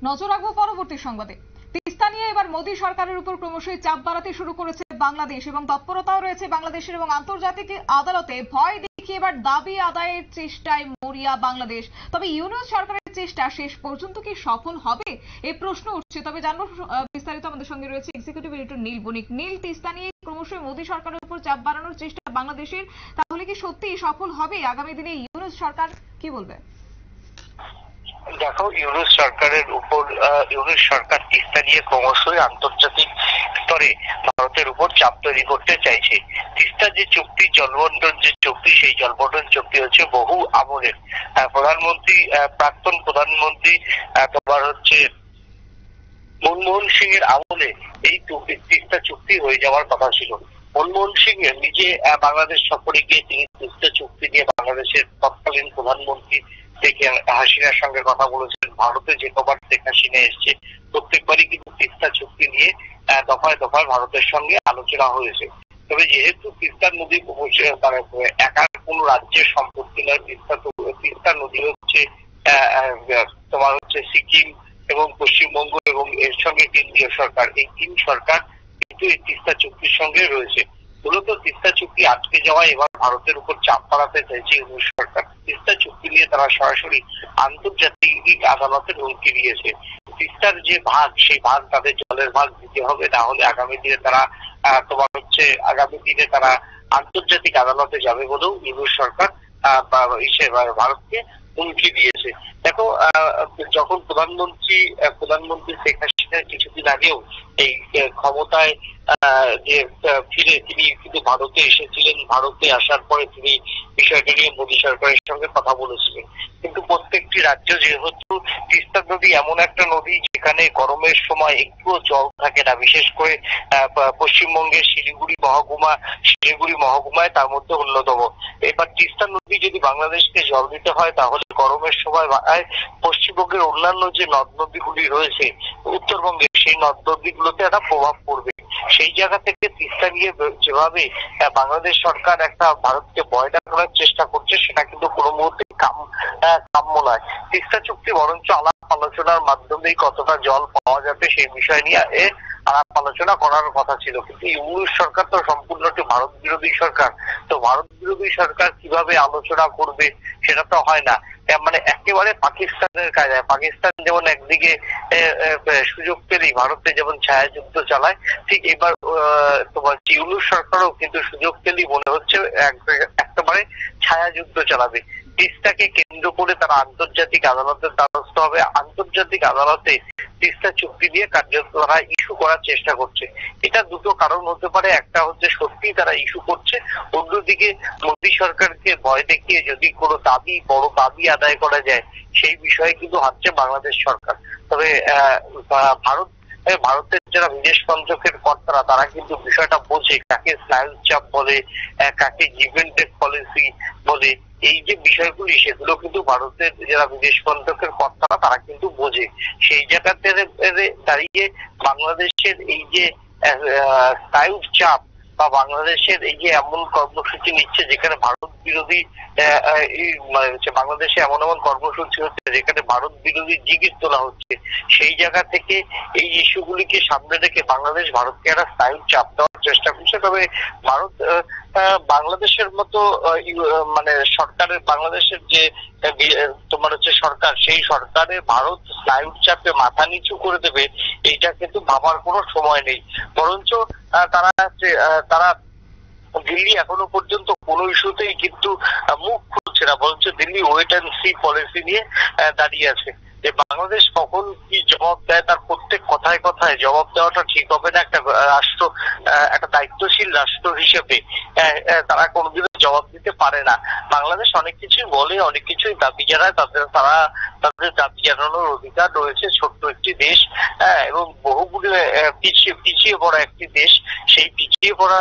নজর রাখবো পরবর্তী সংবাদে। তিস্তা নিয়ে এবার মোদী সরকারের উপর ক্রমশই চাপ বাড়াতে শুরু করেছে বাংলাদেশ এবং তৎপরতাও রয়েছে বাংলাদেশের, এবং আন্তর্জাতিক আদালতে ভয় দেখিয়ে এবার দাবি আদায়ের চেষ্টায় মরিয়া বাংলাদেশ। তবে ইউনূস সরকারের চেষ্টা শেষ পর্যন্ত কি সফল হবে এই প্রশ্ন উঠছে। তবে জানবো বিস্তারিত, আমাদের সঙ্গে রয়েছে এক্সিকিউটিভ এডিটর নীল বণিক। নীল, তিস্তা নিয়ে ক্রমশই মোদী সরকারের উপর চাপ বাড়ানোর চেষ্টা বাংলাদেশের, তাহলে কি সত্যি সফল হবে আগামী দিনে ইউনূস সরকার, কি বলবে? দেখো, ইউনূস সরকারের উপর ইউনূস সরকার তিস্তা নিয়ে ক্রমশই আন্তর্জাতিক স্তরে ভারতের উপর চাপ তৈরি করতে চাইছে। তিস্তা যে চুক্তি, জলবন্টন যে চুক্তি, সেই জলবন্টন চুক্তি হচ্ছে বহু আমলের। প্রধানমন্ত্রী, প্রাক্তন প্রধানমন্ত্রী তোমার হচ্ছে মনমোহন সিং এর আমলে এই তিস্তা চুক্তি হয়ে যাওয়ার কথা ছিল। মনমোহন সিং নিজে বাংলাদেশ সফরে গিয়ে তিনি তিস্তা চুক্তি নিয়ে বাংলাদেশের তৎকালীন প্রধানমন্ত্রী শেখ হাসিনার সঙ্গে কথা বলেছেন। ভারতে যে কবার শেখ হাসিনা এসছে প্রত্যেকবারই কিন্তু তিস্তা চুক্তি নিয়ে দফায় দফায় ভারতের সঙ্গে আলোচনা হয়েছে। তবে যেহেতু তিস্তা নদী একার কোন রাজ্যের সম্পত্তি নয়, তিস্তা নদী হচ্ছে তোমার হচ্ছে সিকিম এবং পশ্চিমবঙ্গ এবং এর সঙ্গে কেন্দ্রীয় সরকার, এই তিন সরকার কিন্তু এই তিস্তা চুক্তির সঙ্গে রয়েছে। মূলত তিস্তা চুক্তি আটকে যাওয়ায় এবার ভারতের উপর চাপ বাড়াতে চাইছে ইউনূস সরকার। তিস্তা চুক্তি নিয়ে তারা সরাসরি আন্তর্জাতিক আদালতের হুমকি দিয়েছে। তিস্তার যে ভাগ, সেই ভাগ তাদের জলের ভাগ দিতে হবে, না হলে আগামী দিনে তারা আন্তর্জাতিক আদালতে যাবে বলেও ইউনূস সরকার ভারতকে হুমকি দিয়েছে। দেখো, যখন প্রধানমন্ত্রী শেখ হাসিনা কিছুদিন আগেও এই ক্ষমতায় যে ফিরে তিনি কিন্তু ভারতে এসেছিলেন। ভারতে আসার পরে তিনি বিষয়টা নিয়ে মোদী সরকারের সঙ্গে কথা বলেছিলেন। কিন্তু প্রত্যেকটি রাজ্য, যেহেতু তিস্তা নদী এমন একটা নদী যেখানে গরমের সময় একটুও জল থাকে না, বিশেষ করে পশ্চিমবঙ্গের শিলিগুড়ি মহকুমায় তার মধ্যে অন্যতম। এবার তিস্তা নদী যদি বাংলাদেশকে জল দিতে হয়, তাহলে গরমের সময় পশ্চিমবঙ্গের অন্যান্য যে নদ নদীগুলি রয়েছে উত্তরবঙ্গের, সেই নদ নদীগুলোতে একটা প্রভাব পড়বে। সেই জায়গা থেকে তিস্তা নিয়ে যেভাবে বাংলাদেশ সরকার একটা ভারতকে ভয় দেখানোর চেষ্টা করছে, সেটা কিন্তু কোনো মুহূর্তে কাম্য নয়। তিস্তা চুক্তি বরঞ্চ আলাপ আলোচনার মাধ্যমেই কতটা জল পাওয়া যাবে সেই বিষয় নিয়ে আলাপ আলোচনা করার কথা ছিল। কিন্তু ইউনূস সরকার তো সম্পূর্ণ একটি ভারত বিরোধী সরকার। তো ভারত বিরোধী সরকার কিভাবে আলোচনা করবে সেটা তো হয় না, মানে একেবারে পাকিস্তানের কায়দায়। পাকিস্তান যেমন একদিকে সুযোগ পেলেই ভারতে যেমন ছায়াযুদ্ধ চালায়, ঠিক এবার তোমার ইউনূস সরকারও কিন্তু সুযোগ পেলেই মনে হচ্ছে একেবারে ছায়াযুদ্ধ চালাবে। তিস্তাকে কেন্দ্র করে তারা আন্তর্জাতিক আদালতের দ্বারস্থ হবে। আন্তর্জাতিক আদালতে তিস্তা চুক্তি দিয়ে কার্যত তারা ইস্যু করার চেষ্টা করছে। এটা দুটো কারণ হতে পারে, একটা হচ্ছে সত্যি তারা ইস্যু করছে, অন্যদিকে মোদী সরকারকে ভয় দেখিয়ে যদি কোনো বড় দাবি আদায় করা যায় সেই বিষয়ে কিন্তু হাঁটছে বাংলাদেশ সরকার। তবে ভারতের যারা বিদেশ মন্ত্রকের কর্তারা, তারা কিন্তু বিষয়টা বোঝে, কাকে স্নায়ু চাপ বলে, কাকে গিভ এন্ড টেক পলিসি বলে, এই যে বিষয়গুলি সেগুলো কিন্তু ভারতের যারা বিদেশ মন্ত্রকের কর্তারা তারা কিন্তু বোঝে। সেই জায়গাতে দাঁড়িয়ে বাংলাদেশের এই যে স্নায়ু চাপ বা বাংলাদেশের এই যে এমন কর্মসূচি নিচ্ছে যেখানে ভারত বিরোধী বাংলাদেশে এমন কর্মসূচি হচ্ছে যেখানে ভারত বিরোধী জিগির তোলা হচ্ছে, সেই জায়গা থেকে এই ইস্যুগুলিকে সামনে রেখে বাংলাদেশ ভারতকে একটা স্নায়ু চাপ দেওয়ার চেষ্টা করছে। তবে ভারত বাংলাদেশের মতো সরকারের, বাংলাদেশের যে তোমার হচ্ছে সরকার, সেই সরকারে ভারত স্নায়ু চাপে মাথা নিচু করে দেবে এইটা কিন্তু ভাবার কোনো সময় নেই। বরঞ্চ তারা দিল্লি এখনো পর্যন্ত কোনো ইস্যুতেই কিন্তু মুখ খুলছে না, বরঞ্চ Delhi wait and see policy নিয়ে দাঁড়িয়ে আছে। যে বাংলাদেশ কখন কি জবাব দেয় তার প্রত্যেক কথায় কথায় জবাব দেওয়াটা ঠিক হবে না। একটা দায়িত্বশীল রাষ্ট্র হিসেবে তারা কোনোদিনও জবাব দিতে পারে না। বাংলাদেশ অনেক কিছুই বলে, অনেক কিছুই দাবি জানায়, তাদের দাবি জানানোর অধিকার রয়েছে। ছোট্ট একটি দেশ এবং বহুগুলি পিছিয়ে পড়া একটি দেশ। সেই পিছিয়ে পড়া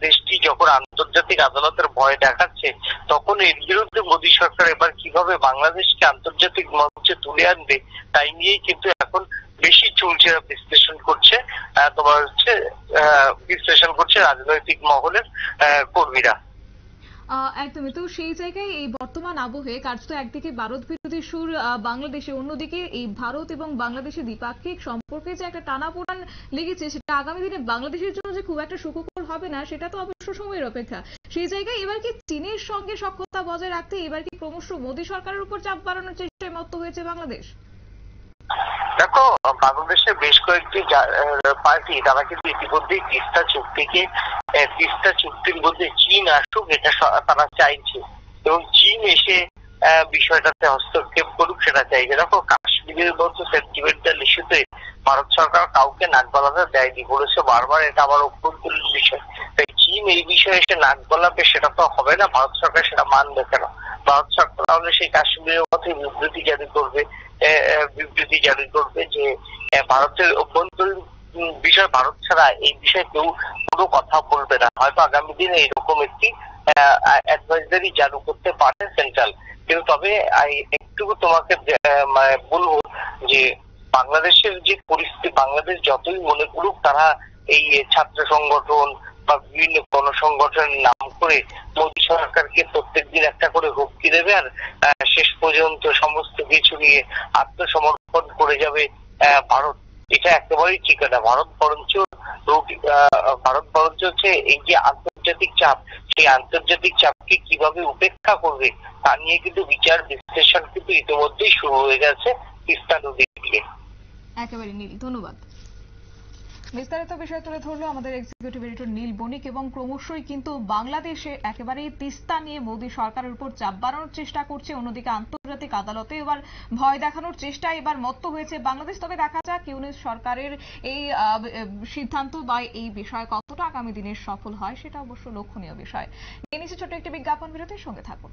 দেশটি যখন আন্তর্জাতিক আদালতের ভয় দেখাচ্ছে, তখন এর বিরুদ্ধে মোদী সরকার এবার কিভাবে বাংলাদেশকে আন্তর্জাতিক মঞ্চে তুলে আনবে তাই নিয়েই কিন্তু এখন বেশি চলছে, বিশ্লেষণ করছে রাজনৈতিক মহলের কর্মীরা। একদমই। তো সেই জায়গায় এই বর্তমান আবহে কার্যত একদিকে ভারত বিরোধী সুর বাংলাদেশে, অন্যদিকে এই ভারত এবং বাংলাদেশের দ্বিপাক্ষিক সম্পর্কে যে একটা টানাপোড়েন লেগেছে, সেটা আগামী দিনে বাংলাদেশের জন্য যে খুব একটা সুখকর হবে না, সেটা তো অবশ্য সময়ের অপেক্ষা। সেই জায়গায় এবার কি চীনের সঙ্গে সখ্যতা বজায় রাখতে এবার কি ক্রমশ মোদী সরকারের উপর চাপ বাড়ানোর চেষ্টায় মত্ত হয়েছে বাংলাদেশ? দেখো, বাংলাদেশের বেশ কয়েকটি পার্টি তারা কিন্তু ইতিমধ্যেই তিস্তা চুক্তির মধ্যে চীন আসুক এটা তারা চাইছে, এবং চীন এসে বিষয়টাতে হস্তক্ষেপ করুক সেটা চাইছে। দেখো, কাশ্মীরের মতো সেন্টিমেন্টাল ইস্যুতে ভারত সরকার কাউকে নাক গলাতে দেয়নি, বলেছে বারবার এটা আমার অভ্যন্তরীণ বিষয়। তাই চীন এই বিষয়ে এসে নাক গলাবে সেটা তো হবে না, ভারত সরকার সেটা মানবে কেন? ভারত সরকার তাহলে সেই কাশ্মীরের মধ্যে বিবৃতি জারি করবে যে ভারতের অভ্যন্তরীণ বিষয় ভারত ছাড়া এই বিষয়ে কেউ কোনো কথা বলবে না। হয়তো আগামী দিনে এরকম একটি অ্যাডভাইজারি চালু করতে পারে সেন্ট্রাল। কিন্তু তবে একটু তোমাকে বলবো যে বাংলাদেশের যে পরিস্থিতি, বাংলাদেশ যতই মনে করুক তারা এই ছাত্র সংগঠন বা বিভিন্ন গণসংগঠনের নাম করে মোদী সরকারকে প্রত্যেকদিন একটা করে হুমকি দেবে, আর শেষ পর্যন্ত সমস্ত কিছু নিয়ে আত্মসমর্পণ করে যাবে ভারত। এটা একেবারেই ঠিক না। ভারত বরঞ্চ হচ্ছে এই যে আন্তর্জাতিক চাপ, সেই আন্তর্জাতিক চাপকে কিভাবে উপেক্ষা করবে তা নিয়ে কিন্তু বিচার বিশ্লেষণ কিন্তু ইতিমধ্যেই শুরু হয়ে গেছে তিস্তা নদী দিয়ে। একেবারে নীল, ধন্যবাদ। বিস্তারিত বিষয় তুলে ধরলো আমাদের এক্সিকিউটিভ এডিটর নীল বণিক। এবং ক্রমশই কিন্তু বাংলাদেশে একেবারে তিস্তা নিয়ে মোদী সরকারের উপর চাপ বাড়ানোর চেষ্টা করছে, অন্যদিকে আন্তর্জাতিক আদালতে এবার ভয় দেখানোর চেষ্টা এবার মত্ত হয়েছে বাংলাদেশ। তবে দেখা যাক ইউনূস সরকারের এই সিদ্ধান্ত বা এই বিষয় কতটা আগামী দিনের সফল হয়, সেটা অবশ্য লক্ষণীয় বিষয়। নিয়ে নিচ্ছে ছোট্ট একটি বিজ্ঞাপন বিরতির, সঙ্গে থাকুন।